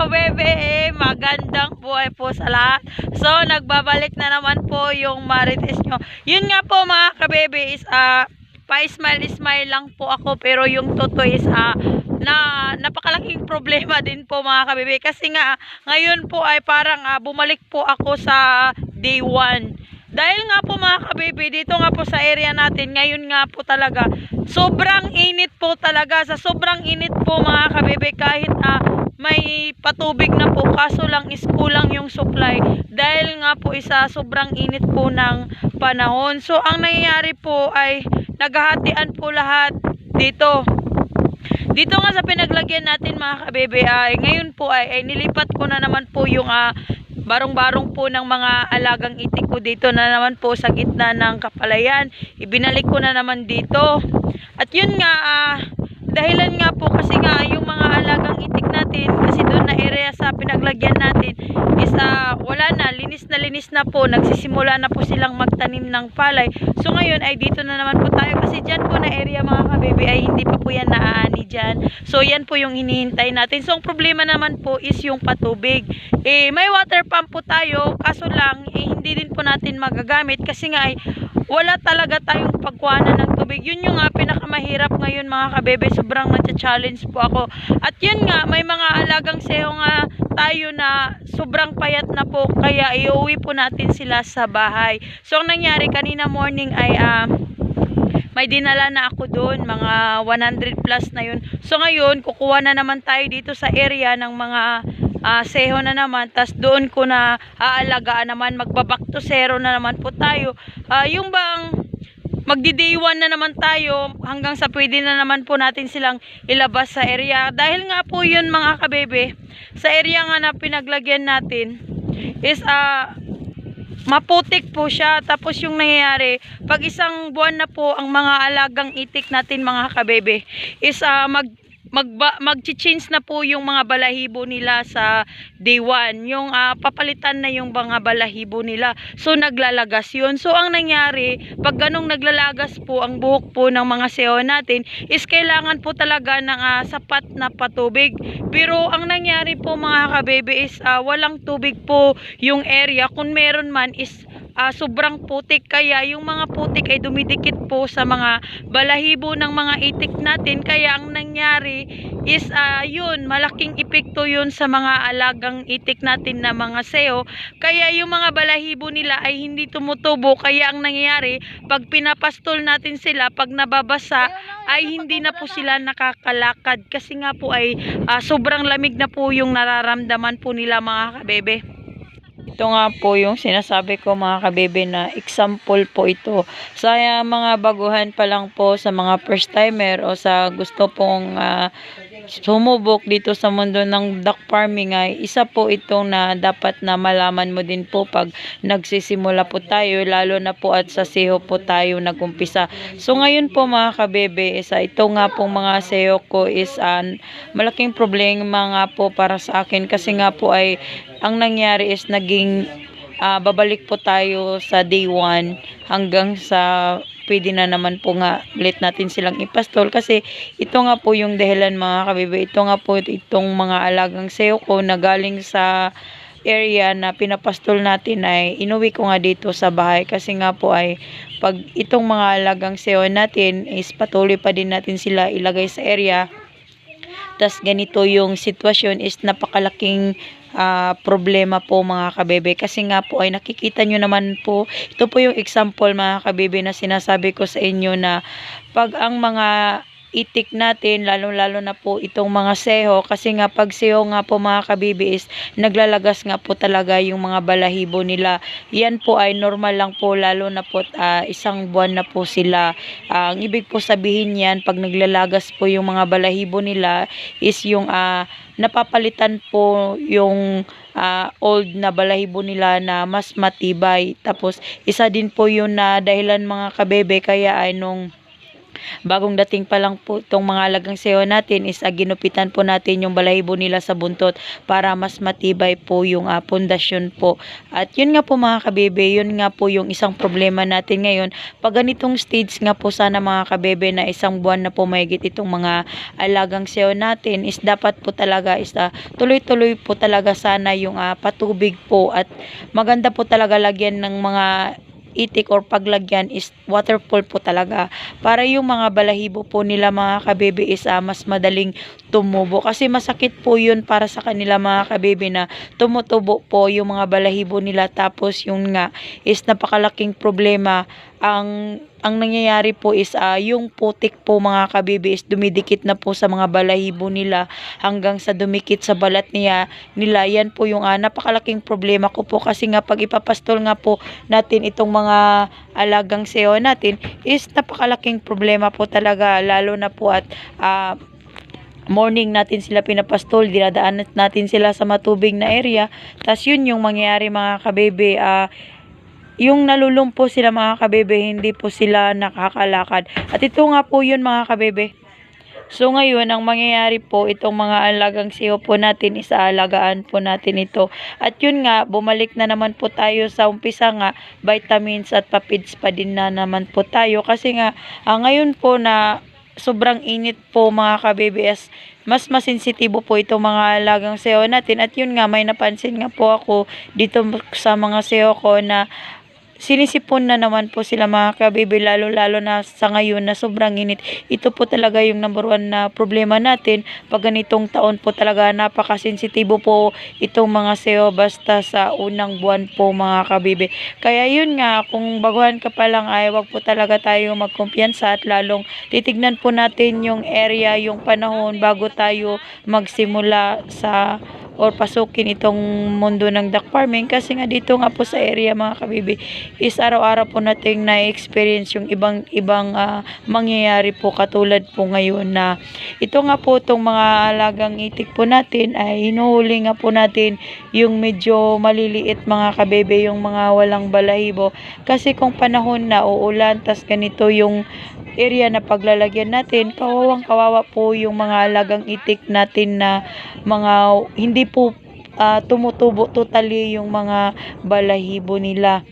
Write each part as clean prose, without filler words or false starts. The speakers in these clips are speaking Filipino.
kabebe, magandang buhay po sa lahat. So, nagbabalik na naman po yung Marites nyo. Yun nga po mga kabebe is pa-smile-smile lang po ako. Pero yung totoo is napakalaking problema din po mga kabebe. Kasi nga, ngayon po ay parang bumalik po ako sa day 1. Dahil nga po mga kabebe, dito nga po sa area natin, ngayon nga po talaga, sobrang init po talaga. Sa sobrang init po mga kabebe, kahit may patubig na po, kaso lang is kulang yung supply. Dahil nga po sobrang init po ng panahon. So ang nangyayari po ay naghahatian po lahat dito. Dito nga sa pinaglagyan natin mga kabebe, ay ngayon po ay nilipat ko na naman po yung barong-barong po ng mga alagang itik ko dito na naman po sa gitna ng kapalayan. Ibinalik ko na naman dito. At yun nga, dahilan nga po kasi nga yung mga alagang itik natin, kasi doon na area sa pinaglagyan natin is wala na, linis na po. Nagsisimula na po silang magtanim ng palay. So ngayon ay dito na naman po tayo kasi dyan po na area mga kabebe ay hindi pa po yan naaani dyan. So yan po yung hinihintay natin. So ang problema naman po is yung patubig. May water pump po tayo, kaso lang hindi din po natin magagamit kasi nga ay wala talaga tayong pagkuhanan ng tubig. Yun yung pinakamahirap ngayon mga kabebe. Sobrang na-challenge po ako. At yun nga, may mga alagang seho nga tayo na sobrang payat na po, kaya iuwi po natin sila sa bahay. So ang nangyari kanina morning ay may dinala na ako doon, mga 100 plus na yun. So ngayon, kukuha na naman tayo dito sa area ng mga seho na naman. Tas doon ko na aalagaan naman, magbaback to zero na naman po tayo. Yung bang magdi-day 1 na naman tayo hanggang sa pwede na naman po natin silang ilabas sa area. Dahil nga po yun mga kabebe, sa area nga na pinaglagyan natin is maputik po siya. Tapos yung nangyayari, pag isang buwan na po ang mga alagang itik natin mga kabebe is mag-change na po yung mga balahibo nila sa day 1. Yung papalitan na yung mga balahibo nila. So naglalagas yun. So ang nangyari, pag ganong naglalagas po ang buhok po ng mga seho natin, is kailangan po talaga ng sapat na patubig. Pero ang nangyari po mga kabebe is walang tubig po yung area. Kung meron man is sobrang putik, kaya yung mga putik ay dumidikit po sa mga balahibo ng mga itik natin. Kaya ang nangyari is yun, malaking epekto yun sa mga alagang itik natin na mga seho. Kaya yung mga balahibo nila ay hindi tumutubo. Kaya ang nangyayari, pag pinapastol natin sila, pag nababasa ay hindi na po sila nakakalakad, kasi nga po ay sobrang lamig na po yung nararamdaman po nila mga kabebe. Ito nga po yung sinasabi ko mga kabebe na example po ito. Sa mga baguhan pa lang po, sa mga first timer o sa gusto pong sumubok dito sa mundo ng duck farming, ay isa po itong na dapat na malaman mo din po pag nagsisimula po tayo, lalo na po at sa seho po tayo nagumpisa. So ngayon po mga kabebe, ito nga pong mga seho ko is malaking problema nga po para sa akin, kasi nga po ay ang nangyari is naging babalik po tayo sa day 1 hanggang sa pwede na naman po nga ulit natin silang ipastol. Kasi ito nga po yung dahilan mga kabebe. Ito nga po itong mga alagang seho ko na galing sa area na pinapastol natin ay inuwi ko nga dito sa bahay. Kasi nga po ay pag itong mga alagang seho natin is patuloy pa din natin sila ilagay sa area. Tas ganito yung sitwasyon is napakalaking problema po mga kabebe, kasi nga po ay nakikita nyo naman po, ito po yung example mga kabebe na sinasabi ko sa inyo na pag ang mga itik natin, lalo na po itong mga seho, kasi nga pag seho nga po mga kabebe is naglalagas nga po talaga yung mga balahibo nila. Yan po ay normal lang po, lalo na po isang buwan na po sila. Ang ibig po sabihin yan, pag naglalagas po yung mga balahibo nila is yung napapalitan po yung old na balahibo nila na mas matibay. Tapos isa din po yun na dahilan mga kabebe, kaya ay nung bagong dating pa lang po itong mga alagang sewa natin is ginupitan po natin yung balahibo nila sa buntot para mas matibay po yung pundasyon po. At yun nga po mga kabebe, yun nga po yung isang problema natin ngayon. Pag ganitong stage nga po sana mga kabebe na isang buwan na po mahigit itong mga alagang sewa natin is dapat po talaga is tuloy-tuloy po talaga sana yung patubig po, at maganda po talaga lagyan ng mga itik or paglagyan is waterfall po talaga para yung mga balahibo po nila mga kabebe is mas madaling tumubo, kasi masakit po yun para sa kanila mga kabebe na tumutubo po yung mga balahibo nila, tapos yung nga is napakalaking problema. Ang nangyayari po is yung putik po mga kabebe is dumidikit na po sa mga balahibo nila hanggang sa dumikit sa balat nila. Yan po yung napakalaking problema ko po, kasi nga pag ipapastol nga po natin itong mga alagang sewa natin is napakalaking problema po talaga, lalo na po at morning natin sila pinapastol, dinadaan natin sila sa matubig na area, tas yun yung mangyayari mga kabebe, yung nalulumpo sila mga kabebe, hindi po sila nakakalakad. At ito nga po yun mga kabebe. So ngayon, ang mangyayari po, itong mga alagang sewa po natin, isaalagaan po natin ito. At yun nga, bumalik na naman po tayo sa umpisa nga, vitamins at papids pa din na naman po tayo. Kasi nga, ngayon po na sobrang init po mga kabebe, mas masensitibo po itong mga alagang sewa natin. At yun nga, may napansin nga po ako dito sa mga sewa ko na sinisipon na naman po sila mga kabebe, lalo na sa ngayon na sobrang init. Ito po talaga yung number one na problema natin pag ganitong taon po talaga, napakasensitibo po itong mga sewa basta sa unang buwan po mga kabebe. Kaya yun nga, kung baguhan ka pa lang ay wag po talaga tayo magkumpiyansa, at lalong titignan po natin yung area, yung panahon bago tayo magsimula sa or pasukin itong mundo ng duck farming. Kasi nga dito nga po sa area mga kabebe is araw-araw po nating na-experience yung ibang mangyayari po, katulad po ngayon na ito nga po itong mga alagang itik po natin ay hinuhuli nga po natin yung medyo maliliit mga kabebe, yung mga walang balahibo. Kasi kung panahon na uulan tas ganito yung area na paglalagyan natin, kawawang kawawa po yung mga alagang itik natin na mga hindi po tumutubo totally yung mga balahibo nila.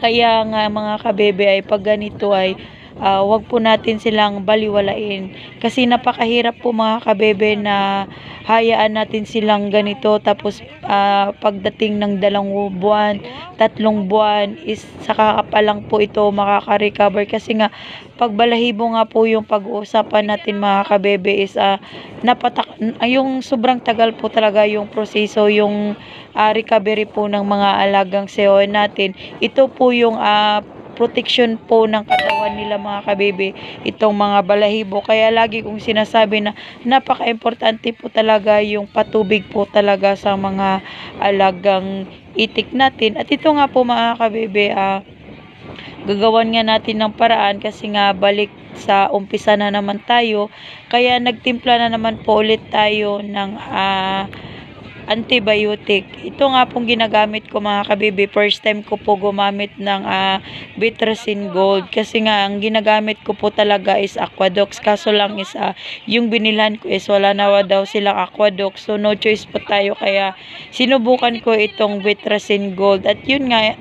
Kaya nga mga kabebe ay pag ganito ay wag po natin silang baliwalain, kasi napakahirap po mga kabebe na hayaan natin silang ganito, tapos pagdating ng 2 buwan, 3 buwan is saka pa lang po ito makaka-recover. Kasi nga pag balahibo nga po yung pag-uusapan natin mga kabebe is yung sobrang tagal po talaga yung proseso, yung recovery po ng mga alagang sewa natin. Ito po yung protection po ng katawan nila mga kabebe, itong mga balahibo. Kaya lagi kong sinasabi na napaka-importante po talaga yung patubig po talaga sa mga alagang itik natin. At ito nga po mga kabebe, gagawan nga natin ng paraan, kasi nga balik sa umpisa na naman tayo. Kaya nagtimpla na naman po ulit tayo ng antibiotic. Ito nga pong ginagamit ko mga kabebe. First time ko po gumamit ng Bitracin Gold, kasi nga ang ginagamit ko po talaga is Aquadox. Kaso lang is yung binilhan ko is wala na daw silang Aquadox, so no choice po tayo, kaya sinubukan ko itong Bitracin Gold. At yun nga,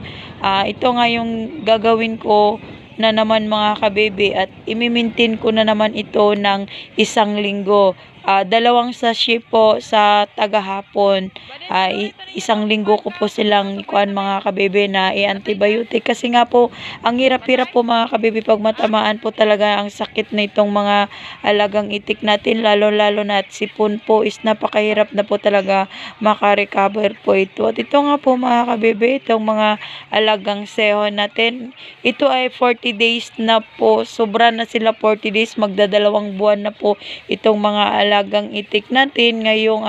ito nga yung gagawin ko na naman mga kabebe, at imimintin ko na naman ito ng 1 linggo. 2 sachet po sa tagahapon. 1 linggo ko po silang ikuan mga kabebe na i-antibiotic, kasi nga po ang hirap-hirap po mga kabebe pag matamaan po talaga ang sakit na itong mga alagang itik natin, lalo na at sipon po is napakahirap na po talaga makarecover po ito. At ito nga po mga kabebe, itong mga alagang sewa natin, ito ay 40 days na po, sobra na sila 40 days, magdadalawang buwan na po itong mga alagang itik natin ngayong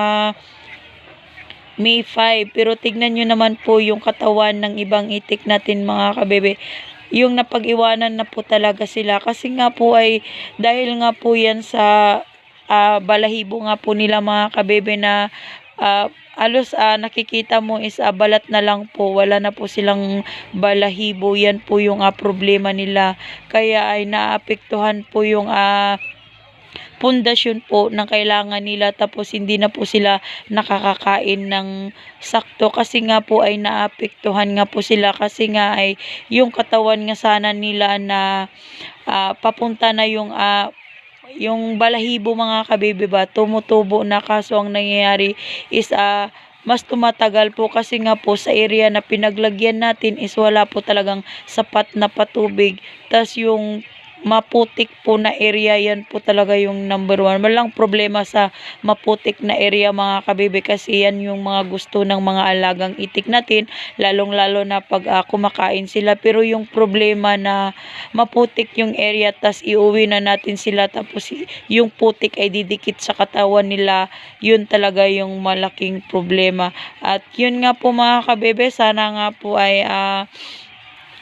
May 5. Pero tignan nyo naman po yung katawan ng ibang itik natin mga kabebe, yung napag-iwanan na po talaga sila. Kasi nga po ay dahil nga po yan sa balahibo nga po nila mga kabebe na alos nakikita mo is balat na lang po, wala na po silang balahibo. Yan po yung problema nila, kaya ay naapektuhan po yung pundasyon po ng kailangan nila, tapos hindi na po sila nakakakain ng sakto kasi nga po ay naapektuhan nga po sila, kasi nga ay yung katawan nga sana nila na papunta na yung balahibo mga kabebe ba, tumutubo na, kaso ang nangyayari is mas tumatagal po kasi nga po sa area na pinaglagyan natin is wala po talagang sapat na patubig. Tas yung maputik po na area, yan po talaga yung number one. Walang problema sa maputik na area mga kabebe, kasi yan yung mga gusto ng mga alagang itik natin, lalong lalo na pag kumakain sila. Pero yung problema na maputik yung area, tas iuwi na natin sila, tapos yung putik ay didikit sa katawan nila, yun talaga yung malaking problema. At yun nga po mga kabebe, sana nga po ay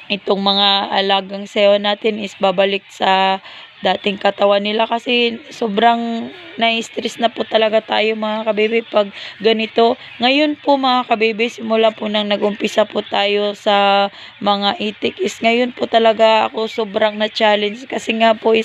itong mga alagang sayo natin is babalik sa dating katawan nila, kasi sobrang na-stress na po talaga tayo mga kabebe pag ganito. Ngayon po mga kabebe, simula po nang nag-umpisa po tayo sa mga itik is ngayon po talaga ako sobrang na-challenge, kasi nga po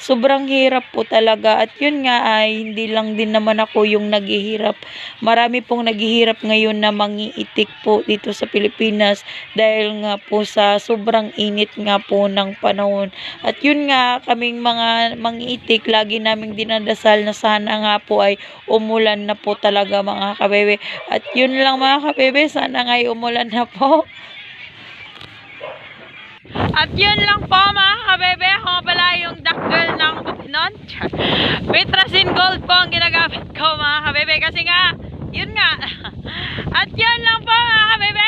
sobrang hirap po talaga. At yun nga ay hindi lang din naman ako yung naghihirap, marami pong naghihirap ngayon na mangiitik po dito sa Pilipinas, dahil nga po sa sobrang init nga po ng panahon. At yun nga, kaming mga mangiitik, lagi naming dinadasal na sana nga po ay umulan na po talaga mga kabebe. At yun lang mga kabebe, sana nga ay umulan na po. At yun lang po mga kabebe, ako nga pala yung duck girl ng Bukidnon. Petrasin Gold po ang ginagamit ko mga kabebe, kasi nga, yun nga. At yun lang po mga kabebe,